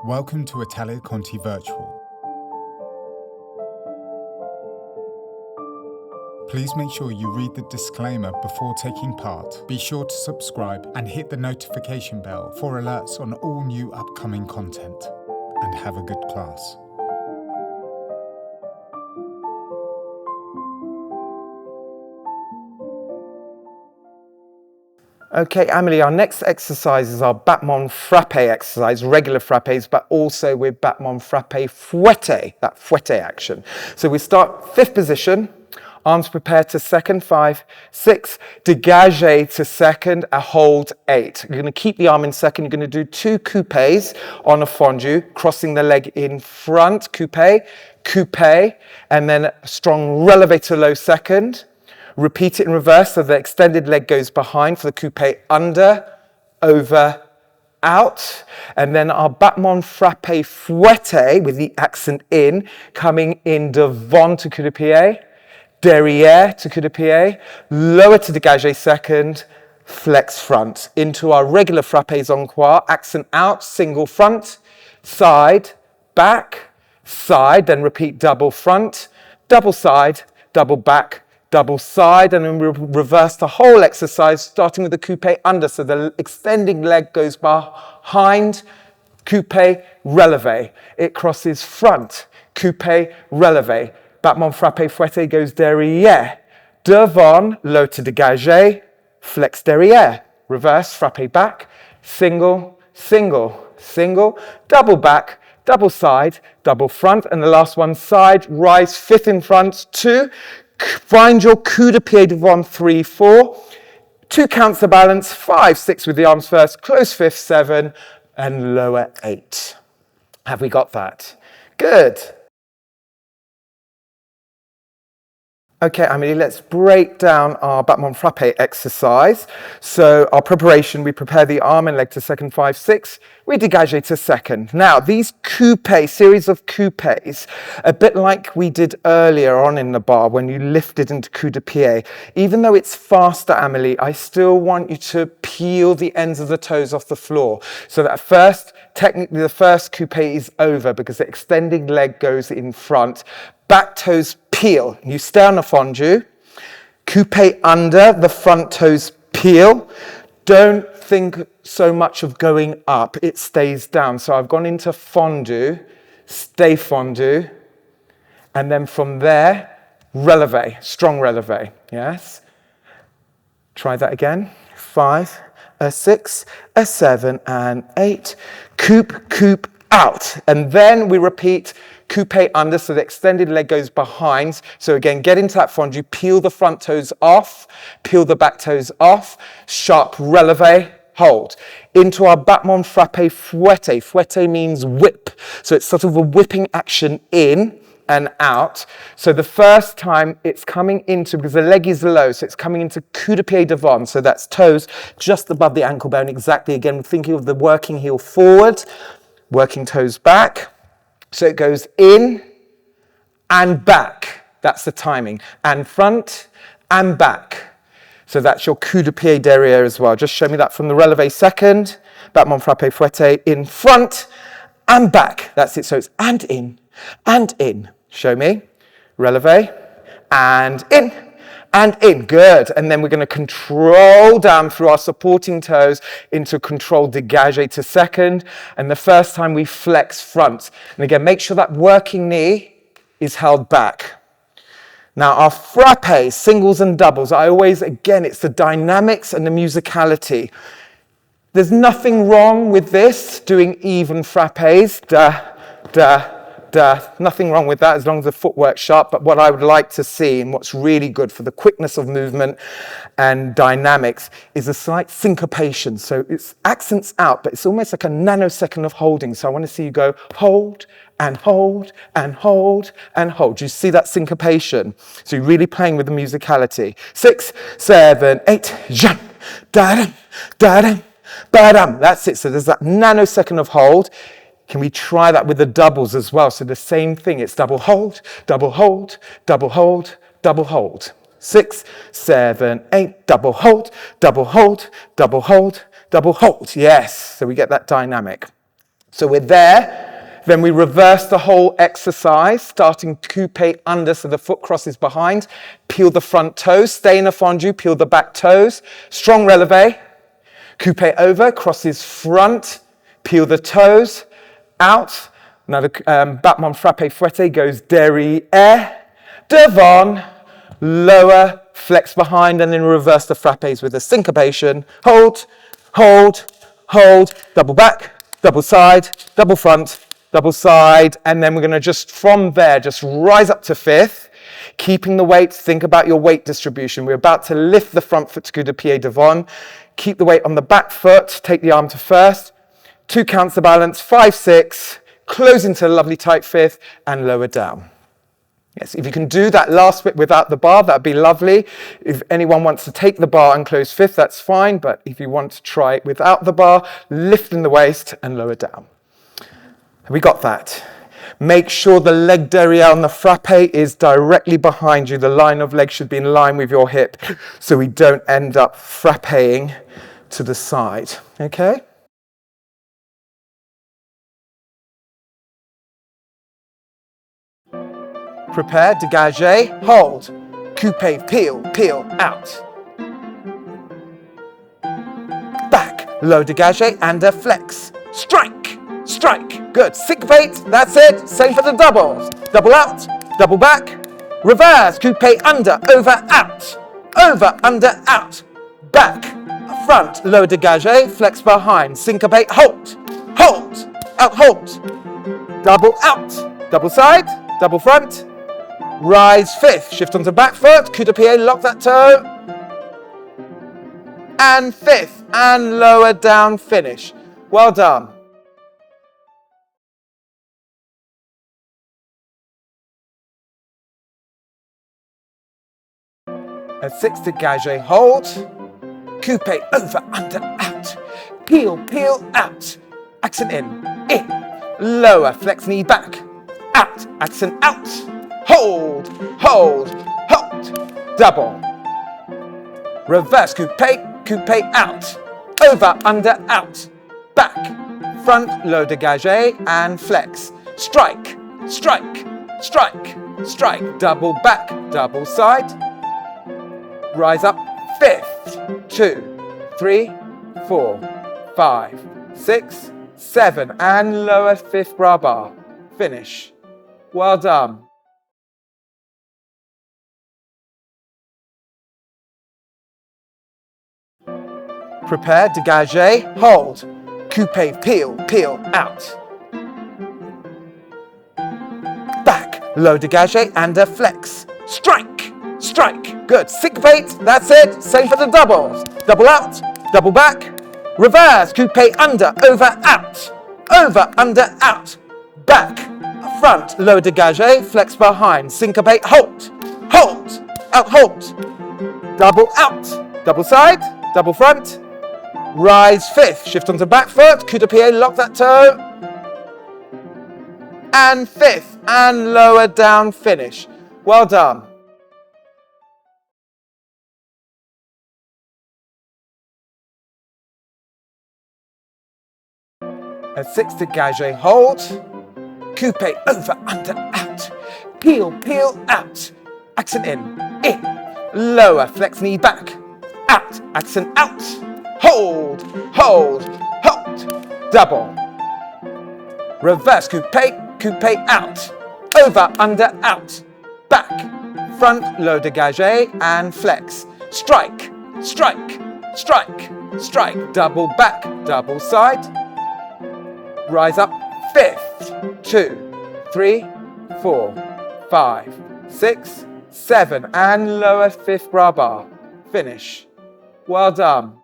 Welcome to Italia Conti Virtual. Please make sure you read the disclaimer before taking part. Be sure to subscribe and hit the notification bell for alerts on all new upcoming content. And have a good class. Okay, Amelie, our next exercise is our Battement Frappe exercise, regular frappes, but also with Battement Frappe fouette, that fouette action. So we start fifth position, arms prepared to second, 5, 6, dégagé to second, a hold 8. You're going to keep the arm in second, you're going to do 2 coupés on a fondu, crossing the leg in front, coupé, coupé, and then a strong relevé to low second. Repeat it in reverse, so the extended leg goes behind for the coupe under, over, out. And then our Battement Frappe fouette with the accent in, coming in devant to coup de pied, derrière to coup de pied, lower to dégagé second, flex front. Into our regular frappes en croix, accent out, single front, side, back, side, then repeat double front, double side, double back, double side, and then we reverse the whole exercise, starting with the coupe under. So the extending leg goes behind, coupe, relevé. It crosses front, coupe, relevé. Battement Frappe fouette goes derrière. Devant, low to dégagé, flex derrière. Reverse, frappe back, single, single, single, double back, double side, double front, and the last one, side, rise, fifth in front, 2, find your coup de pied devant, 3, 4, 2 counts the balance, 5, 6 with the arms first, close fifth, 7, and lower 8. Have we got that? Good. Okay, Amelie, let's break down our Battement Frappe exercise. So our preparation, we prepare the arm and leg to second, 5, 6. We dégagé to second. Now, these coupés, series of coupés, a bit like we did earlier on in the bar when you lifted into coup de pied, even though it's faster, Amelie, I still want you to peel the ends of the toes off the floor. So that first, technically the first coupé is over because the extending leg goes in front. Back toes peel. You stay on the fondu. Coupe under, the front toes peel. Don't think so much of going up. It stays down. So I've gone into fondu, stay fondu, and then from there, relevé, strong relevé. Yes? Try that again. 5, a 6, a 7, and 8. Coupe, coupe, out. And then we repeat coupe under, so the extended leg goes behind. So again, get into that fondu, peel the front toes off, peel the back toes off, sharp relevé, hold. Into our Battement Frappe fouette. Fouette means whip. So it's sort of a whipping action in and out. So the first time it's coming into, because the leg is low, so it's coming into coup de pied devant. So that's toes just above the ankle bone. Exactly, again, thinking of the working heel forward, working toes back. So it goes in and back. That's the timing. And front and back. So that's your coup de pied derrière as well. Just show me that from the relevé second. Battement Frappe fouette in front and back. That's it. So it's and in and in. Show me. Relevé and in. And in, good. And then we're going to control down through our supporting toes into control dégagé to second. And the first time we flex front. And again, make sure that working knee is held back. Now our frappe, singles and doubles, again, it's the dynamics and the musicality. There's nothing wrong with this, doing even frappes, da, da, nothing wrong with that as long as the footwork's sharp. But what I would like to see and what's really good for the quickness of movement and dynamics is a slight syncopation. So it's accents out, but it's almost like a nanosecond of holding. So I want to see you go hold and hold and hold and hold. You see that syncopation? So you're really playing with the musicality. 6, 7, 8, jump, da-dum, da-dum, ba-dum. That's it. So there's that nanosecond of hold. Can we try that with the doubles as well? So the same thing, it's double hold, double hold, double hold, double hold. 6, 7, 8, double hold, double hold, double hold, double hold. Yes, so we get that dynamic. So we're there, then we reverse the whole exercise, starting coupe under so the foot crosses behind, peel the front toes, stay in a fondu, peel the back toes, strong releve, coupe over, crosses front, peel the toes, out. Now the Battement Frappe fouette goes derrière, devant, lower, flex behind, and then reverse the frappes with a syncopation. Hold, hold, hold, double back, double side, double front, double side, and then we're going to just, from there, just rise up to fifth, keeping the weight. Think about your weight distribution. We're about to lift the front foot to coup de pied devant. Keep the weight on the back foot, take the arm to first, 2 counts the balance, 5, 6, close into a lovely tight fifth, and lower down. Yes, if you can do that last bit without the bar, that'd be lovely. If anyone wants to take the bar and close fifth, that's fine, but if you want to try it without the bar, lifting the waist and lower down. Have we got that? Make sure the leg derrière on the frappe is directly behind you. The line of leg should be in line with your hip, so we don't end up frappeing to the side, okay? Prepare, dégagez, hold, coupe, peel, peel, out. Back, low dégagé, and a flex. Strike, strike, good. Syncopate, that's it. Same for the doubles. Double out, double back, reverse, coupe, under, over, out. Over, under, out. Back, front, low dégagé, flex behind. Syncopate, hold, hold, out, hold. Double out, double side, double front. Rise fifth, shift onto back foot, coup de pied, lock that toe. And fifth, and lower down, finish. Well done. At 6, dégagé, hold. Coupe, over, under, out. Peel, peel, out. Accent in, lower, flex knee back. Out, accent out. Hold, hold, hold, double. Reverse, coupe, coupe, out. Over, under, out. Back, front, low dégagé, and flex. Strike, strike, strike, strike. Double back, double side. Rise up, fifth, 2, 3, 4, 5, 6, 7, and lower fifth bra bar. Finish. Well done. Prepare, dégagé, hold, coupe, peel, peel, out. Back, low dégagé, and a flex. Strike, strike, good. Syncopate, that's it. Same for the doubles. Double out, double back, reverse, coupe, under, over, out. Over, under, out. Back, front, low dégagé, flex behind. Syncopate, hold, hold, out, hold. Double out, double side, double front. Rise fifth, shift onto back foot, coup de pied, lock that toe. And fifth, and lower down, finish. Well done. At 6, dégagé, hold. Coupe, over, under, out. Peel, peel, out. Accent in, lower, flex knee back. Out, accent out. Hold, hold, hold, double. Reverse, coupe, coupe, out. Over, under, out. Back, front, low dégagé, and flex. Strike, strike, strike, strike. Double back, double side. Rise up, fifth, 2, 3, 4, 5, 6, 7, and lower fifth bra bar. Finish. Well done.